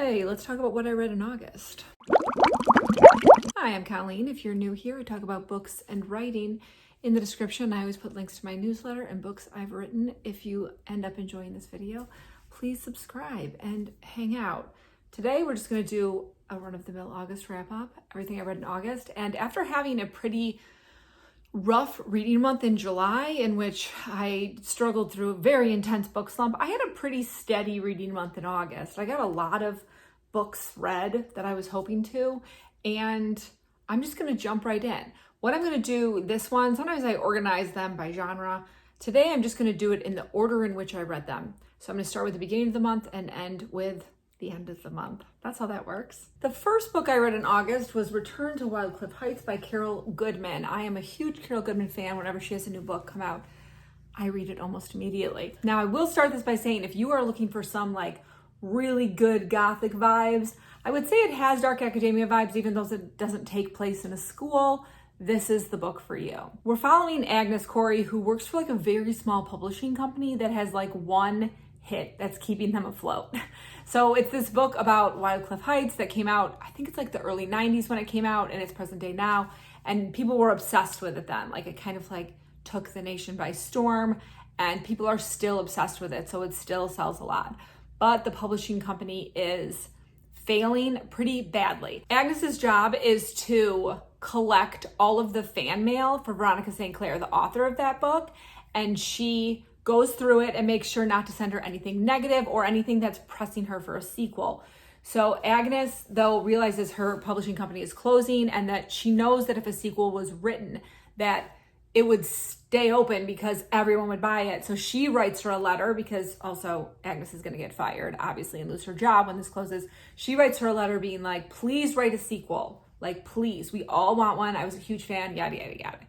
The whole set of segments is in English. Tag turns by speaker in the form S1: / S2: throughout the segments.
S1: Okay, let's talk about what I read in August. Hi, I'm Colleen. If you're new here, I talk about books and writing. In the description, I always put links to my newsletter and books I've written. If you end up enjoying this video, please subscribe and hang out. Today, we're just going to do a run-of-the-mill August wrap-up, everything I read in August. And after having a pretty rough reading month in July, in which I struggled through a very intense book slump, I had a pretty steady reading month in August. I got a lot of books read that I was hoping to, and I'm just going to jump right in. What I'm going to do this one, sometimes I organize them by genre. Today, I'm just going to do it in the order in which I read them. So I'm going to start with the beginning of the month and end with the end of the month. That's how that works. The first book I read in August was Return to Wildcliff Heights by Carol Goodman. I am a huge Carol Goodman fan. Whenever she has a new book come out, I read it almost immediately. Now, I will start this by saying, if you are looking for some like really good Gothic vibes, I would say it has dark academia vibes, even though it doesn't take place in a school. This is the book for you. We're following Agnes Corey, who works for like a very small publishing company that has like one hit that's keeping them afloat. So it's this book about Wildcliff Heights that came out, I think it's like the early 90s when it came out, and it's present day now. And people were obsessed with it then. Like, it kind of like took the nation by storm, and people are still obsessed with it. So it still sells a lot. But the publishing company is failing pretty badly. Agnes's job is to collect all of the fan mail for Veronica St. Clair, the author of that book, and she goes through it and makes sure not to send her anything negative or anything that's pressing her for a sequel. So Agnes, though, realizes her publishing company is closing, and that she knows that if a sequel was written, that it would stay open because everyone would buy it. So she writes her a letter, because also Agnes is going to get fired, obviously, and lose her job when this closes. She writes her a letter being like, please write a sequel. Like, please, we all want one. I was a huge fan, yada, yada, yada.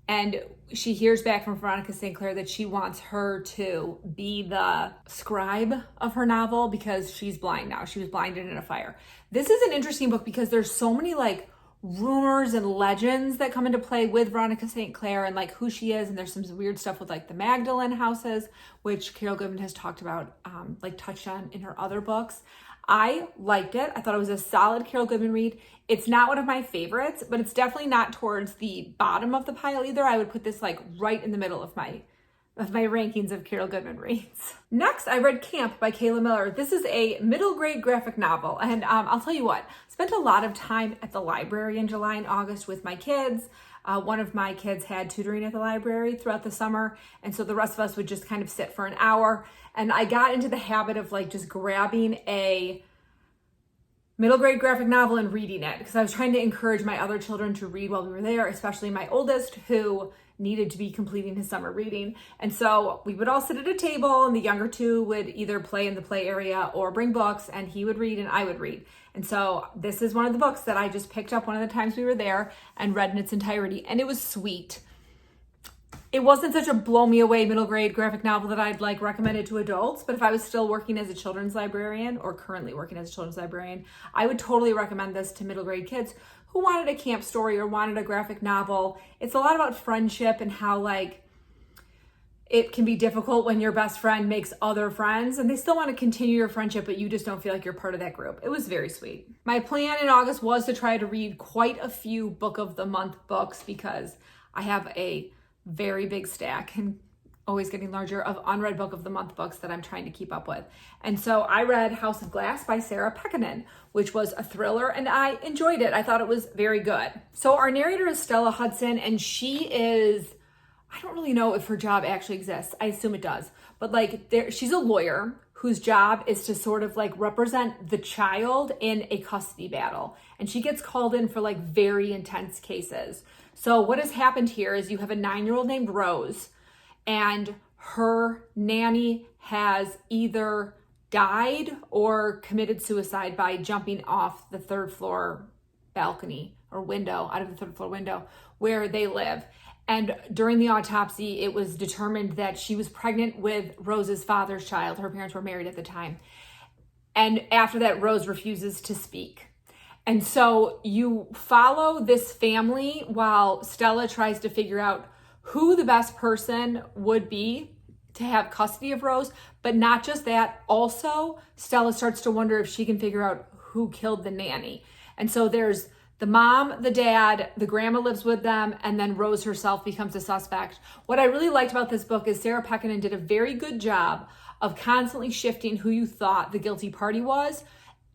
S1: And she hears back from Veronica St. Clair that she wants her to be the scribe of her novel because she's blind now. She was blinded in a fire. This is an interesting book because there's so many like rumors and legends that come into play with Veronica St. Clair and like who she is. And there's some weird stuff with like the Magdalene houses, which Carol Goodman has talked about, like touched on in her other books. I liked it. I thought it was a solid Carol Goodman read. It's not one of my favorites, but it's definitely not towards the bottom of the pile either. I would put this like right in the middle of my rankings of Carol Goodman reads. Next, I read Camp by Kayla Miller. This is a middle grade graphic novel. And I'll tell you what, I spent a lot of time at the library in July and August with my kids. One of my kids had tutoring at the library throughout the summer. And so the rest of us would just kind of sit for an hour. And I got into the habit of like just grabbing a middle grade graphic novel and reading it, because I was trying to encourage my other children to read while we were there, especially my oldest, who needed to be completing his summer reading. And so we would all sit at a table, and the younger two would either play in the play area or bring books, and he would read and I would read. And so this is one of the books that I just picked up one of the times we were there and read in its entirety, and it was sweet. It wasn't such a blow me away middle grade graphic novel that I'd like recommend it to adults, but if I was still working as a children's librarian, or currently working as a children's librarian, I would totally recommend this to middle grade kids who wanted a camp story or wanted a graphic novel. It's a lot about friendship and how like it can be difficult when your best friend makes other friends and they still want to continue your friendship, but you just don't feel like you're part of that group. It was very sweet. My plan in August was to try to read quite a few book of the month books, because I have a very big stack, and always getting larger, of unread book of the month books that I'm trying to keep up with. And so I read House of Glass by Sarah Pekkanen, which was a thriller, and I enjoyed it. I thought it was very good. So our narrator is Stella Hudson, and she is, I don't really know if her job actually exists. I assume it does. But like she's a lawyer whose job is to sort of like represent the child in a custody battle. And she gets called in for like very intense cases. So what has happened here is you have a 9-year-old named Rose, and her nanny has either died or committed suicide by jumping off the 3rd floor balcony or window, out of the 3rd floor window where they live. And during the autopsy, it was determined that she was pregnant with Rose's father's child. Her parents were married at the time. And after that, Rose refuses to speak. And so you follow this family while Stella tries to figure out who the best person would be to have custody of Rose. But not just that, also Stella starts to wonder if she can figure out who killed the nanny. And so there's the mom, the dad, the grandma lives with them, and then Rose herself becomes a suspect. What I really liked about this book is Sarah Pekkanen did a very good job of constantly shifting who you thought the guilty party was,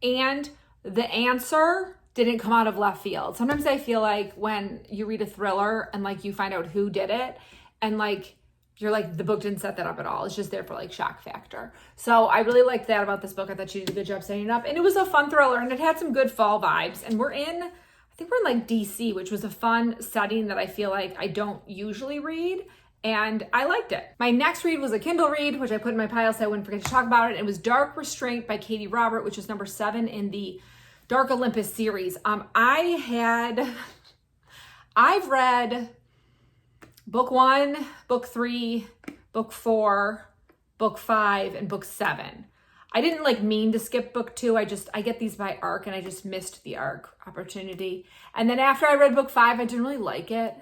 S1: and the answer didn't come out of left field. Sometimes I feel like when you read a thriller and like you find out who did it, and like you're like, the book didn't set that up at all. It's just there for like shock factor. So I really liked that about this book. I thought she did a good job setting it up, and it was a fun thriller, and it had some good fall vibes. And I think we're in like DC, which was a fun setting that I feel like I don't usually read, and I liked it. My next read was a Kindle read, which I put in my pile so I wouldn't forget to talk about it. It was Dark Restraint by Katie Robert, which is number 7 in the Dark Olympus series. I've read book 1, book 3, book 4, book 5, and book 7. I didn't like mean to skip book 2. I get these by arc, and I just missed the arc opportunity. And then after I read book 5, I didn't really like it.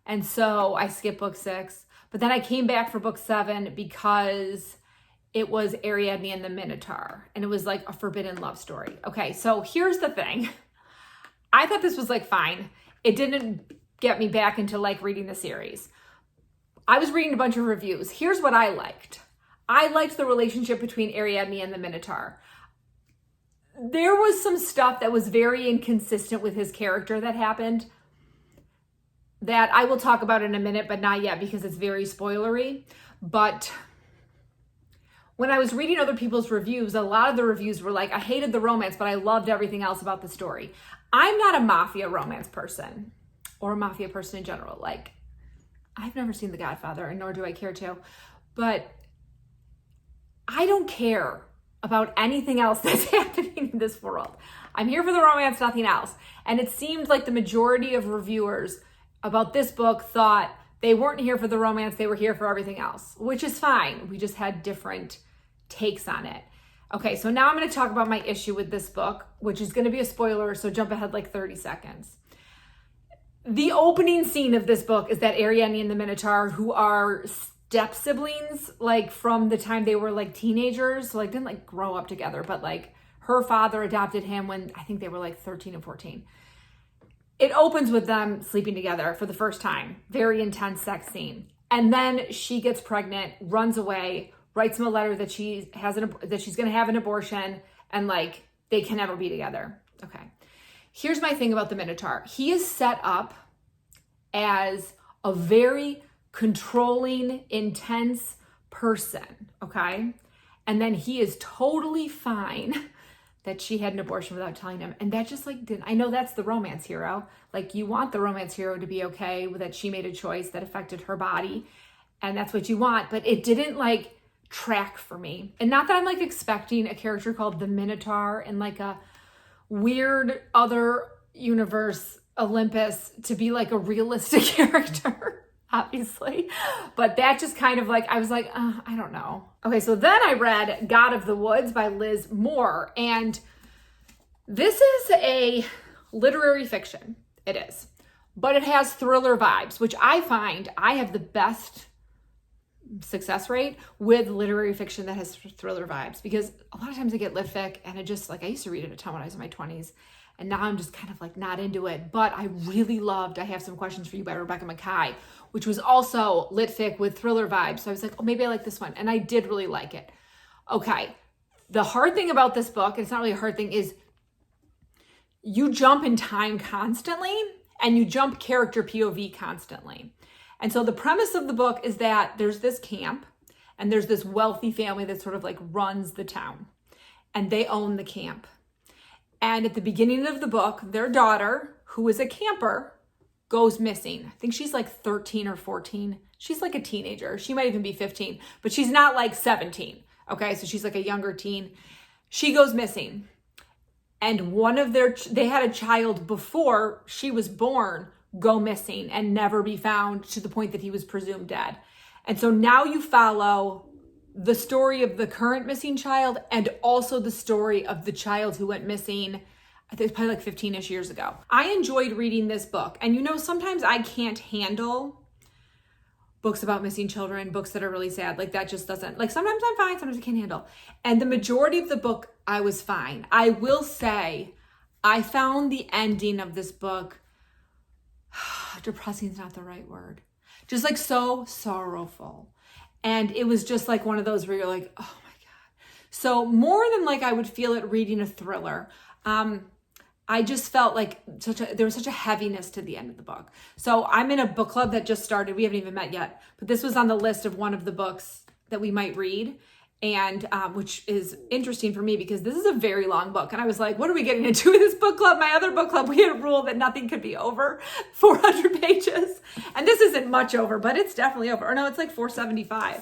S1: And so I skipped book 6. But then I came back for book 7 because it was Ariadne and the Minotaur. And it was like a forbidden love story. Okay, so here's the thing. I thought this was like fine. It didn't get me back into like reading the series. I was reading a bunch of reviews. Here's what I liked. I liked the relationship between Ariadne and the Minotaur. There was some stuff that was very inconsistent with his character that happened that I will talk about in a minute, but not yet because it's very spoilery. But when I was reading other people's reviews, a lot of the reviews were like, I hated the romance, but I loved everything else about the story. I'm not a mafia romance person or a mafia person in general. Like, I've never seen The Godfather, and nor do I care to, but I don't care about anything else that's happening in this world. I'm here for the romance, nothing else. And it seemed like the majority of reviewers about this book thought they weren't here for the romance, they were here for everything else, which is fine. We just had different takes on it. Okay, so now I'm going to talk about my issue with this book, which is going to be a spoiler, so jump ahead like 30 seconds. The opening scene of this book is that Ariadne and the Minotaur, who are step siblings, like from the time they were like teenagers, so like didn't like grow up together, but like her father adopted him when I think they were like 13 and 14. It opens with them sleeping together for the first time. Very intense sex scene. And then she gets pregnant, runs away, writes him a letter that she's going to have an abortion, and like they can never be together. Okay. Here's my thing about the Minotaur. He is set up as a very controlling, intense person, okay? And then he is totally fine that she had an abortion without telling him. And that just like didn't, I know that's the romance hero. Like you want the romance hero to be okay with that she made a choice that affected her body, and that's what you want, but it didn't like track for me. And not that I'm like expecting a character called the Minotaur in like a weird other universe Olympus to be like a realistic character, obviously. But that just kind of like, I was like, I don't know. Okay, so then I read God of the Woods by Liz Moore. And this is a literary fiction. It is. But it has thriller vibes, which I find I have the best success rate with literary fiction that has thriller vibes, because a lot of times I get lit fic and it just like, I used to read it a ton when I was in my 20s, and now I'm just kind of like not into it. But I really loved I Have Some Questions for You by Rebecca Makkai, which was also lit fic with thriller vibes. So I was like, oh, maybe I like this one. And I did really like it. Okay. The hard thing about this book, and it's not really a hard thing, is you jump in time constantly and you jump character POV constantly. And so the premise of the book is that there's this camp and there's this wealthy family that sort of like runs the town, and they own the camp. And at the beginning of the book, their daughter, who is a camper, goes missing. I think she's like 13 or 14. She's like a teenager. She might even be 15, but she's not like 17. Okay, so she's like a younger teen. She goes missing. And they had a child before she was born go missing and never be found, to the point that he was presumed dead. And so now you follow the story of the current missing child and also the story of the child who went missing, I think it's probably like 15-ish years ago. I enjoyed reading this book. And you know, sometimes I can't handle books about missing children, books that are really sad. Like that just doesn't, like sometimes I'm fine, sometimes I can't handle. And the majority of the book, I was fine. I will say, I found the ending of this book, depressing is not the right word, just like so sorrowful. And it was just like one of those where you're like, oh my God. So more than like I would feel it reading a thriller, I just felt like there was such a heaviness to the end of the book. So I'm in a book club that just started. We haven't even met yet, but this was on the list of one of the books that we might read, and which is interesting for me because this is a very long book. And I was like, what are we getting into in this book club? My other book club, we had a rule that nothing could be over 400 pages. And this isn't much over, but it's definitely over. Or no, it's like 475.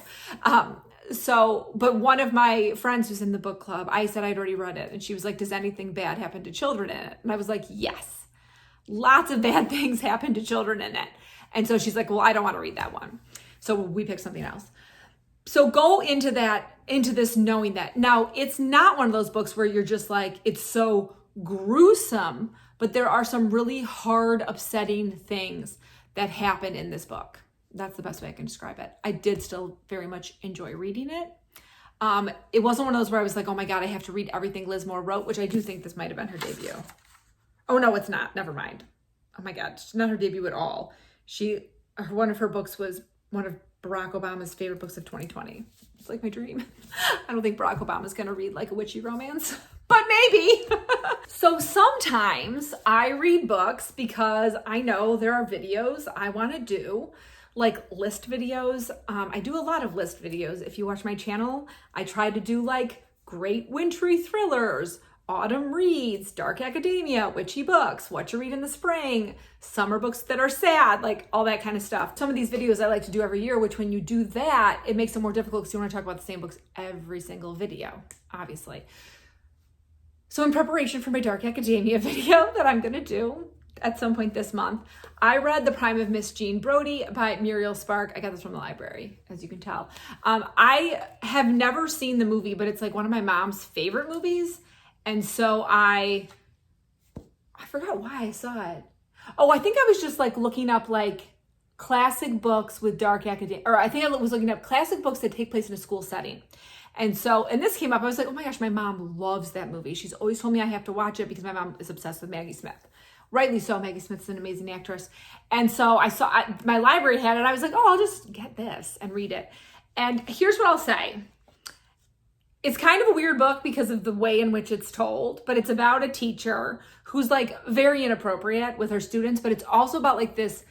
S1: But one of my friends who's in the book club, I said I'd already read it. And she was like, does anything bad happen to children in it? And I was like, yes, lots of bad things happen to children in it. And so she's like, well, I don't want to read that one. So we picked something else. So go into this knowing that. Now, it's not one of those books where you're just like, it's so gruesome, but there are some really hard, upsetting things that happen in this book. That's the best way I can describe it. I did still very much enjoy reading it. It wasn't one of those where I was like, oh my God, I have to read everything Liz Moore wrote, which I do think this might have been her debut. Oh no, it's not. Never mind. Oh my God, it's not her debut at all. One of her books was one of Barack Obama's favorite books of 2020. It's like my dream. I don't think Barack Obama's gonna read like a witchy romance, but maybe. So sometimes I read books because I know there are videos I wanna do, like list videos. I do a lot of list videos. If you watch my channel, I try to do like great wintry thrillers, autumn reads, dark academia, witchy books, what to read in the spring, summer books that are sad, like all that kind of stuff. Some of these videos I like to do every year, which when you do that, it makes it more difficult because you want to talk about the same books every single video, obviously. So in preparation for my dark academia video that I'm going to do at some point this month, I read The Prime of Miss Jean Brodie by Muriel Spark. I got this from the library, as you can tell. I have never seen the movie, but it's like one of my mom's favorite movies. And so I forgot why I saw it. Oh, I think I was just like looking up like classic books with dark academia, or I think I was looking up classic books that take place in a school setting. And this came up. I was like, oh my gosh, my mom loves that movie. She's always told me I have to watch it because my mom is obsessed with Maggie Smith. Rightly so. Maggie Smith's an amazing actress. And so my library had it. I was like, oh, I'll just get this and read it. And here's what I'll say. It's kind of a weird book because of the way in which it's told, but it's about a teacher who's like very inappropriate with her students, but it's also about like this,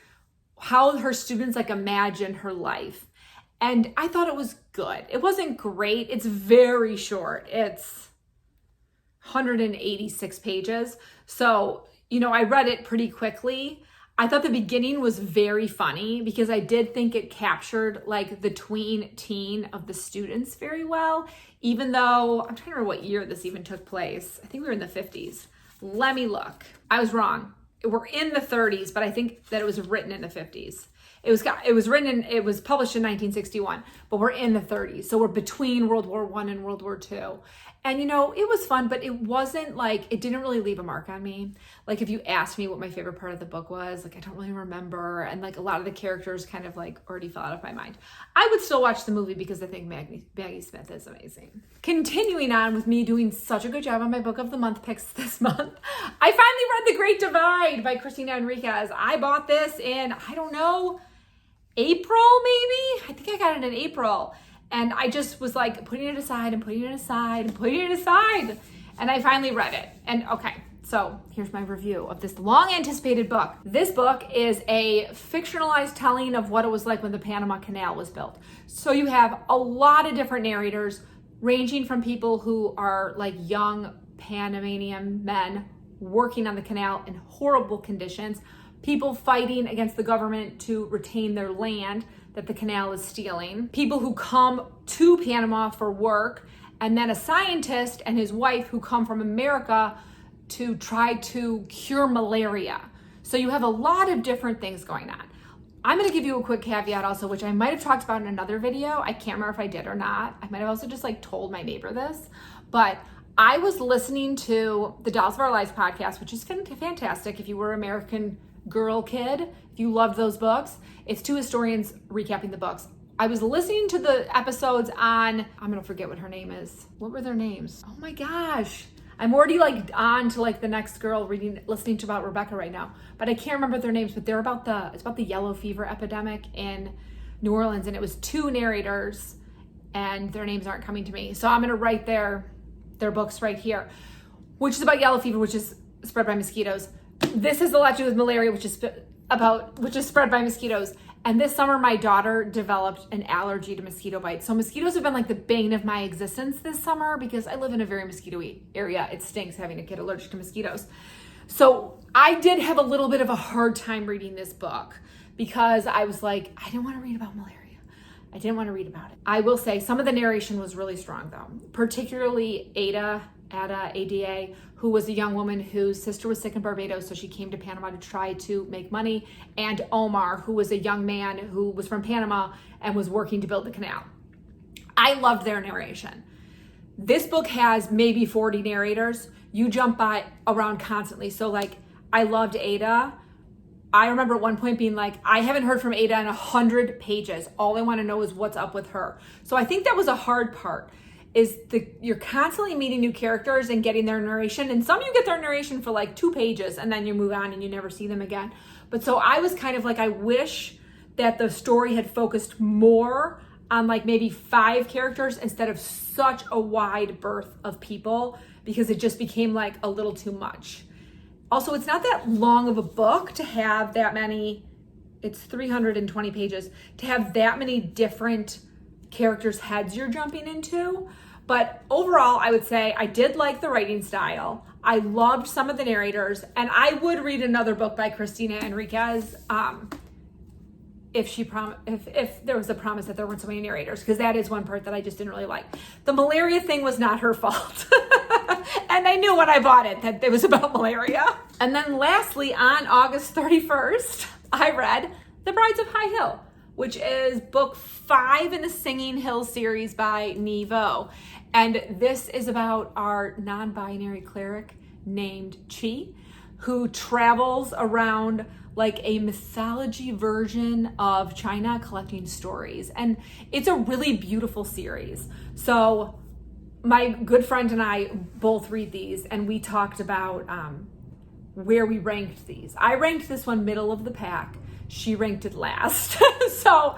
S1: how her students like imagine her life. And I thought it was good. It wasn't great. It's very short. It's 186 pages. So, I read it pretty quickly. I thought the beginning was very funny because I did think it captured like the tween teen of the students very well, even though I'm trying to remember what year this even took place. I think we were in the 50s. Let me look. I was wrong. We're in the 30s, but I think that it was written in the 50s. It was published in 1961, but we're in the 30s. So we're between World War I and World War II. And it was fun, but it wasn't like, it didn't really leave a mark on me. Like if you asked me what my favorite part of the book was, like I don't really remember. And like a lot of the characters kind of like already fell out of my mind. I would still watch the movie because I think Maggie Smith is amazing. Continuing on with me doing such a good job on my book of the month picks this month, I finally read The Great Divide by Cristina Enriquez. I bought this in, I don't know, April maybe? I think I got it in April. And I just was like putting it aside and putting it aside and putting it aside. And I finally read it. And okay, so here's my review of this long anticipated book. This book is a fictionalized telling of what it was like when the Panama Canal was built. So you have a lot of different narrators ranging from people who are like young Panamanian men working on the canal in horrible conditions, people fighting against the government to retain their land that the canal is stealing, people who come to Panama for work, and then a scientist and his wife who come from America to try to cure malaria. So you have a lot of different things going on. I'm gonna give you a quick caveat also, which I might have talked about in another video. I can't remember if I did or not. I might have also just like told my neighbor this, but I was listening to the Dolls of Our Lives podcast, which is fantastic if you were American Girl Kid, if you loved those books. It's two historians recapping the books. I was listening to the episodes on, I'm gonna forget what her name is. What were their names? Oh my gosh. I'm already like on to like the next girl listening to about Rebecca right now, but I can't remember their names, but it's about the yellow fever epidemic in New Orleans, and it was two narrators and their names aren't coming to me. So I'm gonna write their books right here, which is about yellow fever, which is spread by mosquitoes. This has a lot to do with malaria, which is spread by mosquitoes. And this summer, my daughter developed an allergy to mosquito bites. So mosquitoes have been like the bane of my existence this summer because I live in a very mosquito-y area. It stinks having a kid allergic to mosquitoes. So I did have a little bit of a hard time reading this book because I was like, I didn't want to read about malaria. I didn't want to read about it. I will say some of the narration was really strong though, particularly Ada, who was a young woman whose sister was sick in Barbados, so she came to Panama to try to make money, and Omar, who was a young man who was from Panama and was working to build the canal. I loved their narration. This book has maybe 40 narrators. You jump by around constantly. So like, I loved Ada. I remember at one point being like, I haven't heard from Ada in 100 pages. All I want to know is what's up with her. So I think that was a hard part. You're constantly meeting new characters and getting their narration. And some you get their narration for like 2 pages and then you move on and you never see them again. But so I was kind of like, I wish that the story had focused more on like maybe 5 characters instead of such a wide berth of people, because it just became like a little too much. Also, it's not that long of a book to have that many, it's 320 pages, to have that many different characters' heads you're jumping into. But overall, I would say I did like the writing style. I loved some of the narrators, and I would read another book by Christina Enriquez if there was a promise that there weren't so many narrators, because that is one part that I just didn't really like. The malaria thing was not her fault. And I knew when I bought it that it was about malaria. And then lastly, on August 31st, I read The Brides of High Hill, which is book 5 in the Singing Hills series by Nevo. And this is about our non-binary cleric named Chi, who travels around like a mythology version of China collecting stories. And it's a really beautiful series. So my good friend and I both read these, and we talked about where we ranked these. I ranked this one middle of the pack. She ranked it last. So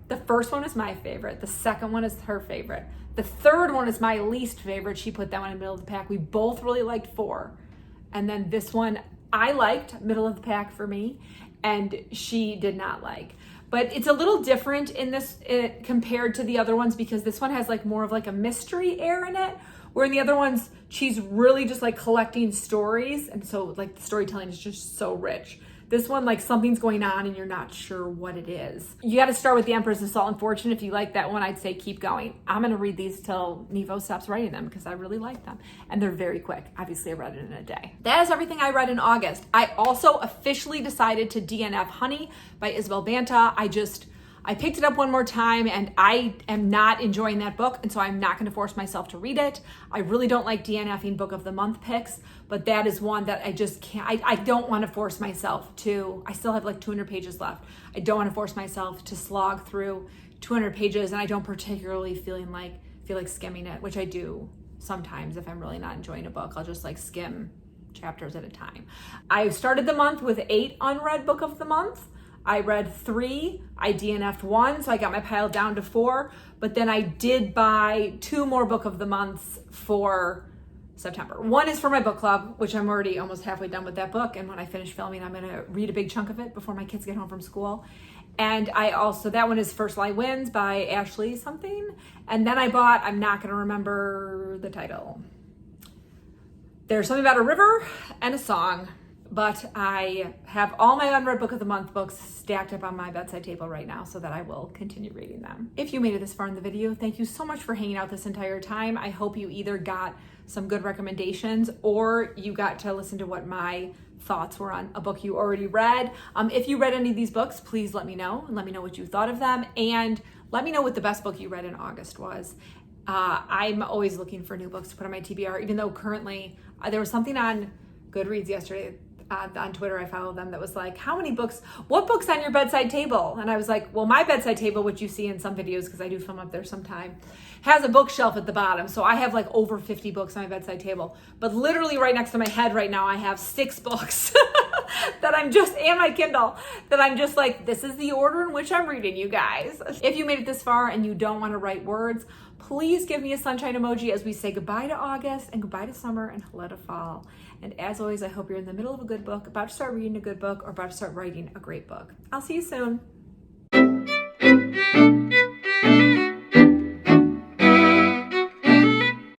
S1: the first one is my favorite. The second one is her favorite. The third one is my least favorite. She put that one in the middle of the pack. We both really liked 4. And then this one I liked, middle of the pack for me, and she did not like. But it's a little different in this compared to the other ones, because this one has like more of like a mystery air in it, where in the other ones, she's really just like collecting stories. And so like the storytelling is just so rich. This one, like something's going on and you're not sure what it is. You got to start with The Empress of Salt and Fortune. If you like that one, I'd say keep going. I'm going to read these till Nevo stops writing them because I really like them. And they're very quick. Obviously, I read it in a day. That is everything I read in August. I also officially decided to DNF Honey by Isabel Banta. I picked it up one more time and I am not enjoying that book, and so I'm not going to force myself to read it. I really don't like DNFing Book of the Month picks, but that is one that I just can't, I don't want to force myself to. I still have like 200 pages left. I don't want to force myself to slog through 200 pages, and I don't particularly feel like skimming it, which I do sometimes if I'm really not enjoying a book. I'll just like skim chapters at a time. I started the month with 8 unread Book of the Month. I read 3, I DNF'd 1, so I got my pile down to 4, but then I did buy 2 more Book of the Months for September. One is for my book club, which I'm already almost halfway done with that book, and when I finish filming, I'm gonna read a big chunk of it before my kids get home from school. And that one is First Lie Wins by Ashley something, and then I bought, I'm not gonna remember the title. There's something about a river and a song. But I have all my unread Book of the Month books stacked up on my bedside table right now so that I will continue reading them. If you made it this far in the video, thank you so much for hanging out this entire time. I hope you either got some good recommendations or you got to listen to what my thoughts were on a book you already read. If you read any of these books, please let me know, and let me know what you thought of them, and let me know what the best book you read in August was. I'm always looking for new books to put on my TBR, even though currently there was something on Goodreads yesterday on Twitter, I follow them, that was like, what books on your bedside table? And I was like, well, my bedside table, which you see in some videos, because I do film up there sometime, has a bookshelf at the bottom. So I have like over 50 books on my bedside table. But literally right next to my head right now, I have 6 books and my Kindle, that I'm just like, this is the order in which I'm reading, you guys. If you made it this far and you don't want to write words, please give me a sunshine emoji as we say goodbye to August and goodbye to summer and hello to fall. And as always, I hope you're in the middle of a good book, about to start reading a good book, or about to start writing a great book. I'll see you soon.